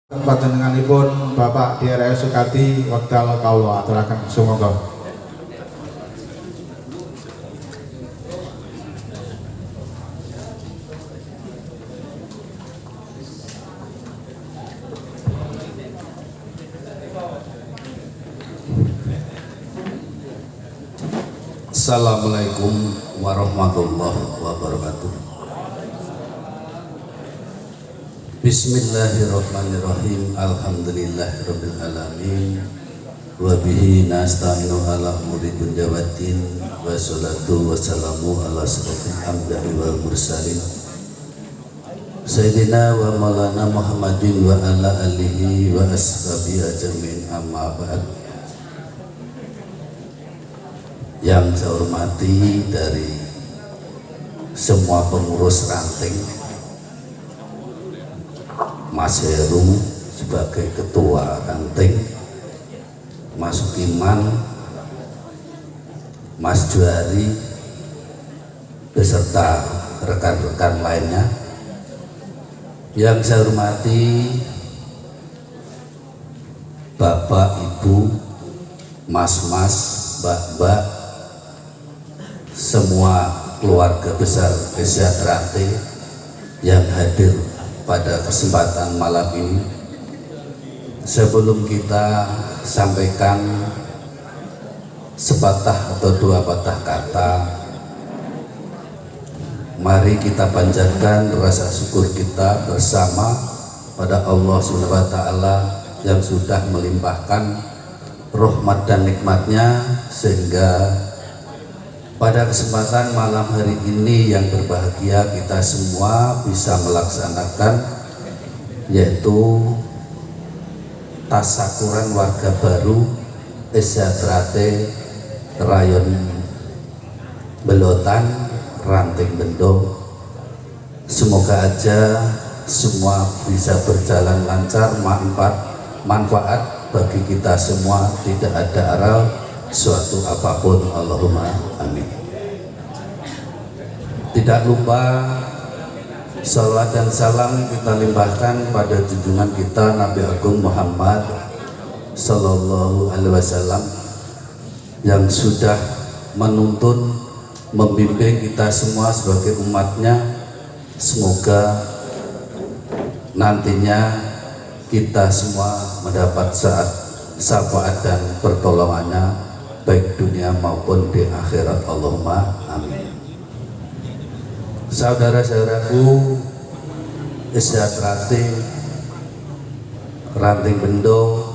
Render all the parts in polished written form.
Panjenenganipun Bapak DRS Sukadi wekdal kawula aturaken sumangga. Assalamualaikum warahmatullahi wabarakatuh. Bismillahirrahmanirrahim. Alhamdulillahirabbil alamin. Wa bihi nasta'inu ala umuri dunya waddin. Wassalatu wassalamu ala asyrofil anbiya'i wal mursalin. Sayyidina wa maulana Muhammadin wa ala alihi wa ashabihi ajmain, amma ba'd. Yang saya hormati dari semua pengurus ranting, Mas Heru sebagai ketua ranting, Mas Sukiman, Mas Juari beserta rekan-rekan lainnya. Yang saya hormati Bapak, Ibu, Mas-mas, Mbak-mbak, semua keluarga besar Esyatrate yang hadir pada kesempatan malam ini. Sebelum kita sampaikan sepatah atau dua patah kata, mari kita panjatkan rasa syukur kita bersama pada Allah Subhanahu wa Ta'ala yang sudah melimpahkan rahmat dan nikmatnya, sehingga pada kesempatan malam hari ini yang berbahagia kita semua bisa melaksanakan, yaitu tasyakuran warga baru Esyatrate Rayon Belotan Ranting Bendo. Semoga aja semua bisa berjalan lancar, manfaat bagi kita semua, tidak ada aral suatu apapun. Allahumma amin. Tidak lupa salawat dan salam kita limpahkan pada junjungan kita Nabi Agung Muhammad Sallallahu Alaihi Wasallam yang sudah menuntun, membimbing kita semua sebagai umatnya. Semoga nantinya kita semua mendapat saat syafaat dan pertolongannya, baik dunia maupun di akhirat. Allahumma amin. Saudara-saudaraku Esyatrate Ranting Bendo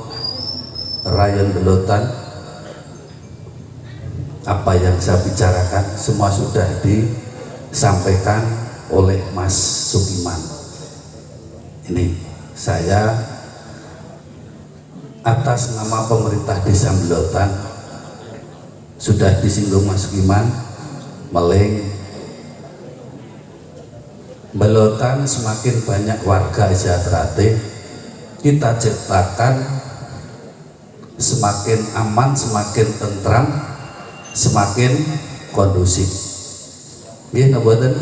Rayon Belotan, apa yang saya bicarakan semua sudah disampaikan oleh Mas Sukiman. Ini saya atas nama pemerintah Desa Belotan, sudah disinggung Mas Sukiman, Meleng Belotan semakin banyak warga Esyatrate kita ciptakan semakin aman, semakin tentram, semakin kondusif. Iya, nabuatan.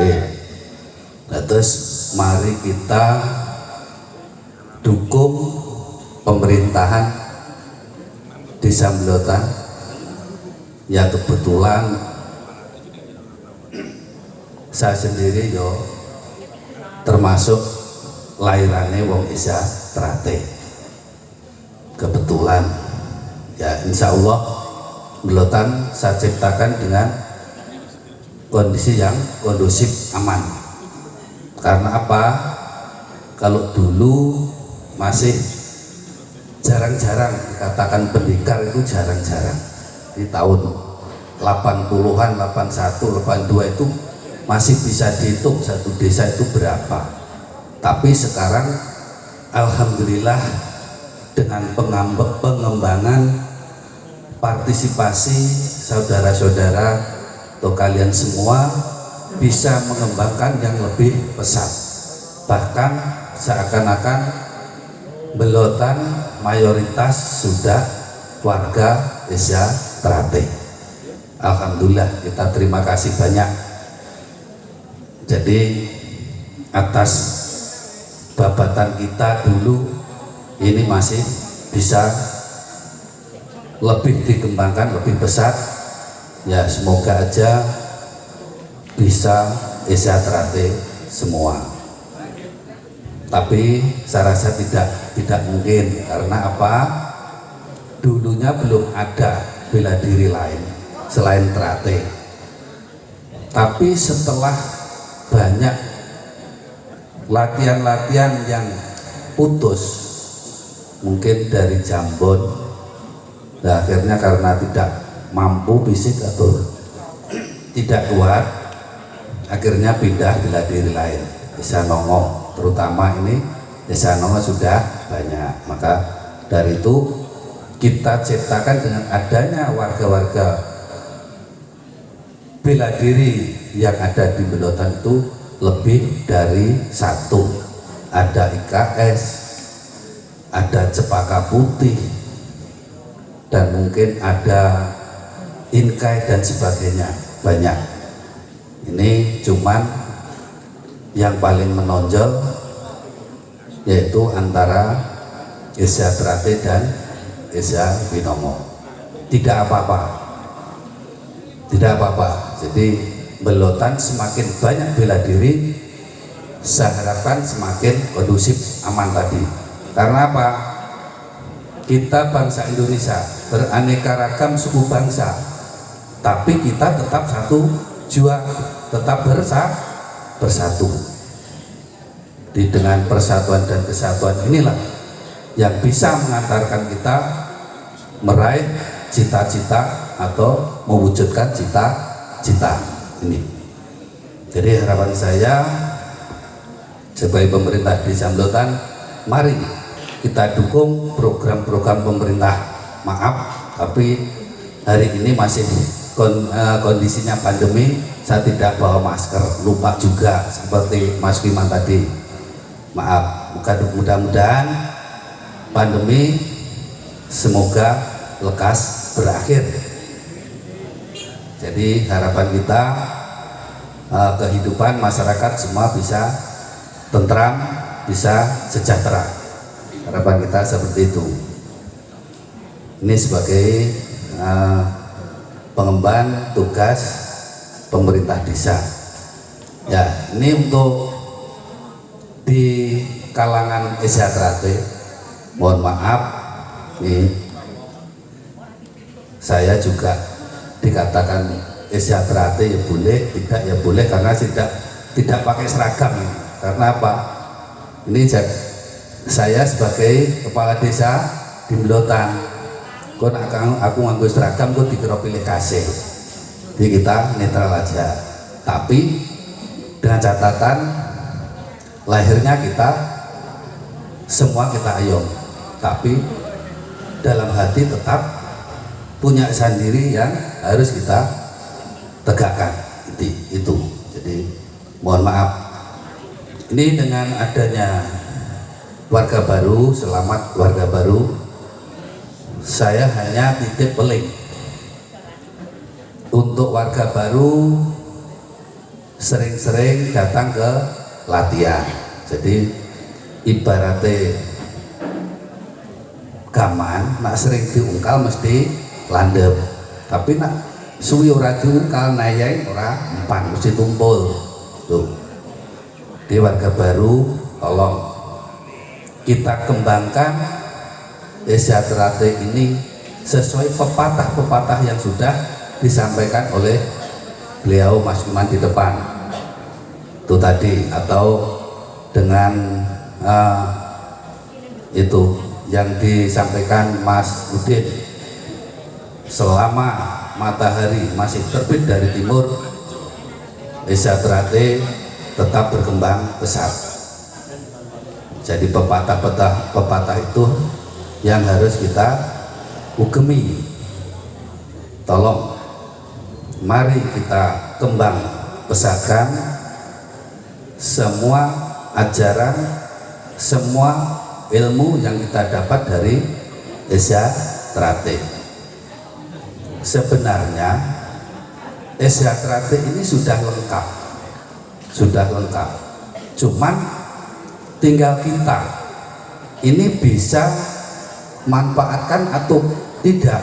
Iya. Nah, terus mari kita dukung pemerintahan Desa Belotan. Ya kebetulan saya sendiri yo termasuk lahirannya wong Esyatrate. Kebetulan ya, insya Allah Belotan saya ciptakan dengan kondisi yang kondusif, aman. Karena apa? Kalau dulu masih jarang-jarang dikatakan pendekar, itu jarang-jarang. Di tahun 80-an, 81, 82 itu masih bisa dihitung satu desa itu berapa. Tapi sekarang alhamdulillah dengan pengembangan partisipasi saudara-saudara atau kalian semua bisa mengembangkan yang lebih pesat. Bahkan seakan-akan Belotan mayoritas sudah warga Esyatrate. Alhamdulillah, kita terima kasih banyak. Jadi atas babatan kita dulu ini masih bisa lebih dikembangkan, lebih besar. Ya semoga aja bisa Esiatrate semua. Tapi saya rasa tidak mungkin, karena apa? Dulunya belum ada bela diri lain selain Trate. Tapi setelah banyak latihan-latihan yang putus, mungkin dari Jambon, nah akhirnya karena tidak mampu fisik atau tidak kuat, akhirnya pindah bela diri lain, Desa Nongo, terutama ini Desa Nongo sudah banyak. Maka dari itu kita ciptakan dengan adanya warga-warga bela diri yang ada di Belotan itu lebih dari satu. Ada IKS, ada Cepaka Putih, dan mungkin ada Inkai dan sebagainya, banyak. Ini cuman yang paling menonjol yaitu antara Esiatrate dan Esa Binomo. Tidak apa-apa, tidak apa-apa. Jadi Belotan semakin banyak bela diri, saya harapkan semakin kondusif, aman tadi. Karena apa? Kita bangsa Indonesia beraneka ragam suku bangsa, tapi kita tetap satu jua, tetap bersatu. Dengan persatuan dan kesatuan inilah yang bisa mengantarkan kita meraih cita-cita atau mewujudkan cita-cita ini. Jadi harapan saya sebagai pemerintah Desa Belotan, mari kita dukung program-program pemerintah. Maaf, tapi hari ini masih kondisinya pandemi, saya tidak bawa masker, lupa juga seperti Mas Wiman tadi. Maaf, mudah-mudahan pandemi semoga lekas berakhir. Jadi harapan kita kehidupan masyarakat semua bisa tentram, bisa sejahtera. Harapan kita seperti itu. Ini sebagai pengemban tugas pemerintah desa. Ya, ini untuk di kalangan Esiatrate, mohon maaf, nih saya juga dikatakan Esiatrate ya boleh, tidak ya boleh, karena tidak pakai seragam. Karena apa? Ini saya sebagai kepala desa di Belotan, kok aku nganggo seragam kok dikira pilih kasih. Jadi kita netral aja. Tapi dengan catatan lahirnya kita semua kita ayom, tapi dalam hati tetap punya sendiri yang harus kita tegakkan. Itu. Jadi mohon maaf. Ini dengan adanya warga baru, selamat warga baru, saya hanya titip peling untuk warga baru sering-sering datang ke latihan. Jadi ibaratnya gaman, nak sering diungkal mesti landep, tapi nak suwi ora diungkal nayeng ora empan, mesti tumpul. Tuh. Di warga baru tolong kita kembangkan Esiatrate ini sesuai pepatah-pepatah yang sudah disampaikan oleh beliau Mas Iman di depan itu tadi, atau dengan itu yang disampaikan Mas Udin, selama matahari masih terbit dari timur, Esiatrate tetap berkembang pesat. Jadi pepatah itu yang harus kita ugemi. Tolong mari kita kembang pesatkan semua ajaran, semua ilmu yang kita dapat dari Esiatrate. Sebenarnya Esiatrate ini sudah lengkap, cuman tinggal kita ini bisa manfaatkan atau tidak.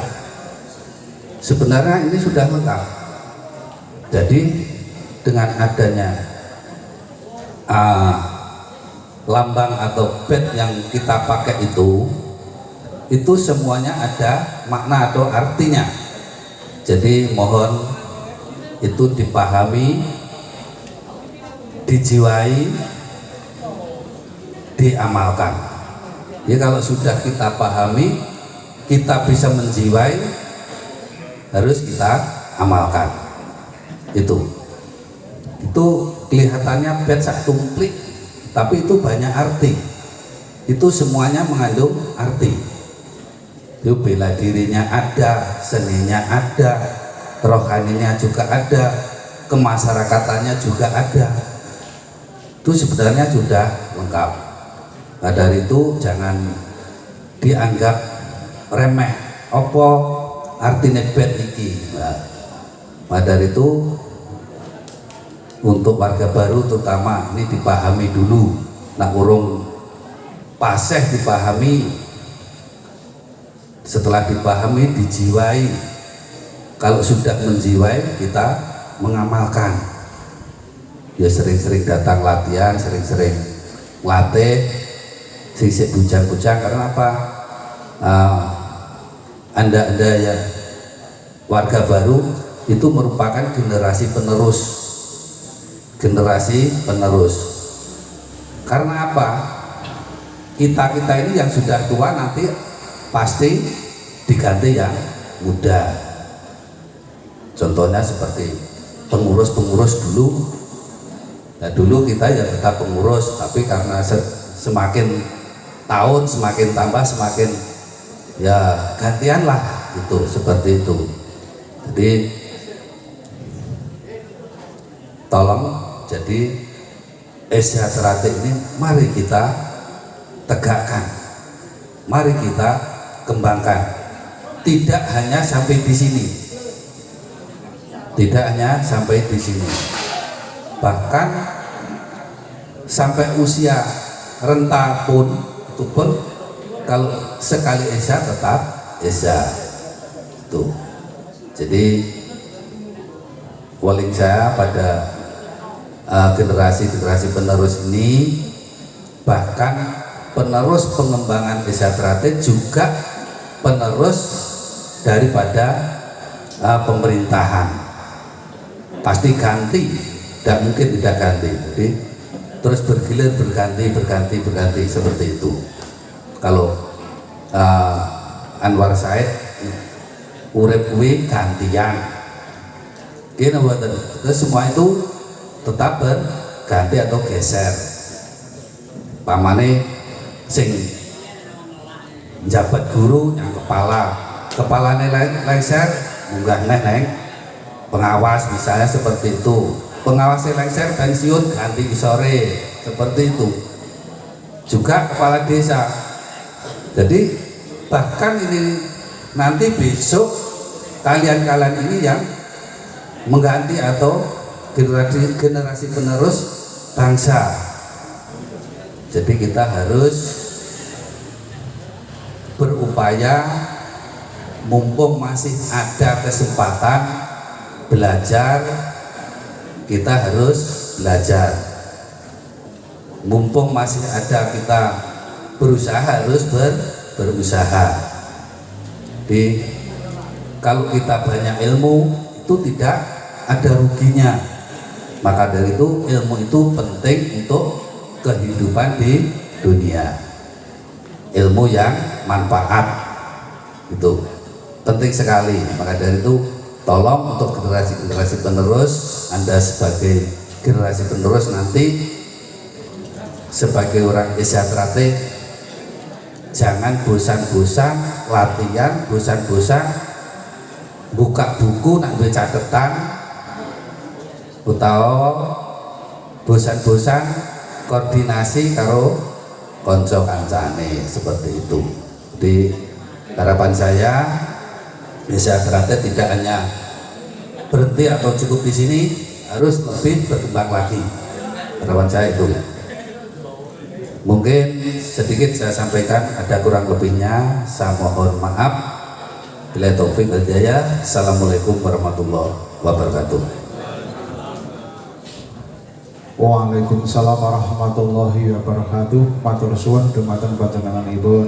Sebenarnya ini sudah lengkap. Jadi dengan adanya lambang atau bed yang kita pakai itu semuanya ada makna atau artinya. Jadi mohon itu dipahami, dijiwai, diamalkan. Ya kalau sudah kita pahami, kita bisa menjiwai, harus kita amalkan. Itu kelihatannya bed sak tumplik, tapi itu banyak arti. Itu semuanya mengandung arti. Itu bela dirinya ada, seninya ada, rohaninya juga ada, kemasyarakatannya juga ada. Itu sebenarnya sudah lengkap. Nah dari itu jangan dianggap remeh. Apa artinya bed iki? Nah dari itu untuk warga baru terutama ini dipahami dulu. Nah urung paseh dipahami, setelah dipahami dijiwai. Kalau sudah menjiwai kita mengamalkan. Ya sering-sering datang latihan, sering-sering latih, sisik bujang-bujang. Karena apa? Anda ya warga baru itu merupakan generasi penerus. Karena apa? Kita ini yang sudah tua nanti pasti diganti yang muda. Contohnya seperti pengurus dulu. Nah dulu kita ya tetap pengurus, tapi karena semakin tahun semakin tambah semakin ya gantian lah, itu seperti itu. Jadi tolong, jadi Esyatrate ini mari kita tegakkan, mari kita kembangkan. Tidak hanya sampai di sini, bahkan sampai usia renta pun itu pun kalau sekali Esya tetap Esya itu. Jadi calling saya pada generasi penerus ini, bahkan penerus pengembangan Esyatrate juga penerus daripada pemerintahan. Pasti ganti, tidak mungkin tidak ganti. Jadi terus bergilir, berganti seperti itu. Kalau Anwar Said urip kuwi gantian, gini buatan. Terus semua itu tetap berganti atau geser. Pamane sing jabat guru yang kepalanya lengser, munggah neng pengawas misalnya seperti itu. Pengawasnya lengser pensiun ganti sore seperti itu. Juga kepala desa. Jadi bahkan ini nanti besok kalian ini yang mengganti atau generasi penerus bangsa. Jadi kita harus berupaya, mumpung masih ada kesempatan belajar, kita harus belajar. Mumpung masih ada kita berusaha, harus berusaha. Jadi kalau kita banyak ilmu itu tidak ada ruginya. Maka dari itu ilmu itu penting untuk kehidupan di dunia. Ilmu yang manfaat itu penting sekali. Maka dari itu tolong untuk generasi penerus, Anda sebagai generasi penerus nanti sebagai orang Esyatrate, jangan bosan-bosan latihan, bosan-bosan buka buku nak duwe catetan, utawa bosan-bosan koordinasi karo konco kancane seperti itu. Jadi harapan saya Esyatrate tidak hanya berhenti atau cukup di sini, harus lebih berkembang lagi. Harapan saya itu. Mungkin sedikit saya sampaikan, ada kurang lebihnya saya mohon maaf. Bila taufik wal hidayah. Assalamualaikum warahmatullahi wabarakatuh. Waalaikumsalam warahmatullahi wabarakatuh. Matur suwun dumateng panjenenganipun